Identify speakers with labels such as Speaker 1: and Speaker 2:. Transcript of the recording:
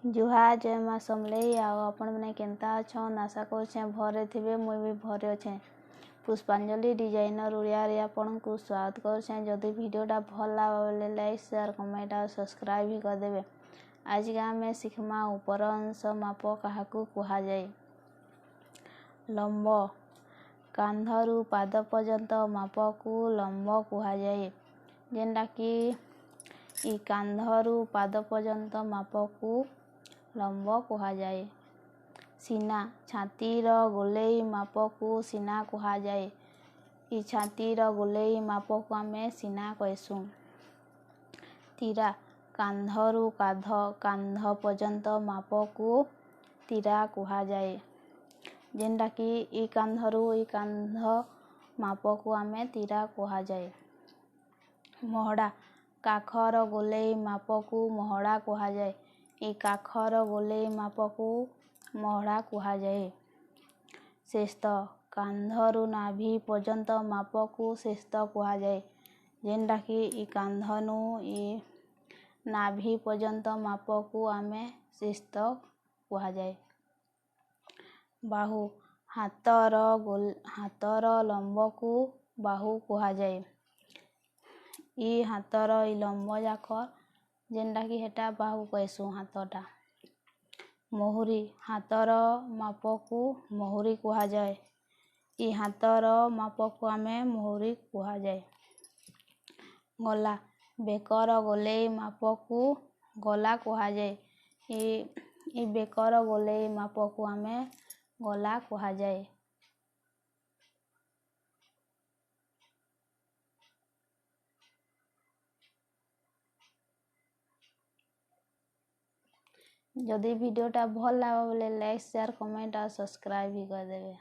Speaker 1: जुहार जय माँ समलेई आओ आपण मैंने केन्ता अच्छन आशा कर भरे थे मुई भी भरे अच्छे। पुष्पांजलि डिजाइनर ओडिया रे आपन को स्वागत कर। जदि वीडियोटा भल लगे लाइक शेयर कमेंट और सब्सक्राइब भी कर देबे। आज का आम शिखमा ऊपर अंश माप क्या कह जाए। लंब कांधरू पाद पर्यंत माप को लंब कह जाए। जेनटा कि ई कांधरू पाद पर्यंत माप को लंब कह जाए। सीना छातीर गोलेई माप को सीना कह जाए। ई छातीर गोलेई माप को आम सीना कहसुँ। तीरा कांधरू कांध पर्यंत माप को तीरा कह जाए। जेनटा कि ई कांधरू ई कांध माप को आम तीरा कह जाए। महड़ा काखर गोलेई माप को महड़ा कह जाए। ई काखर गोलेई माप को महड़ा कह जाए। शेस्त कांधरू नाभि पर्यंत माप को शेस्त कह जाए। जेनटा कि ई कांधनु ई नाभि पर्यंत माप को आम शेस्त कह जाए। बाहु हाथर लंब को बाहु कह जाए। ई हाथर ई लंब जाकर जेनटा कि हेटा बाहु कहसुँ हाथटा। मुहुरी हाथर माप को मुहुरी कह जाए। ई हाथर माप को आम मुहुरी कह जाए। गला बेकर गोलेई माप को गला कह जाए। ई बेकर गोलेई माप को आम गला कह जाए। जदि वीडियोटा भल लगे लाइक शेयर कमेंट और सब्सक्राइब भी कर देवे।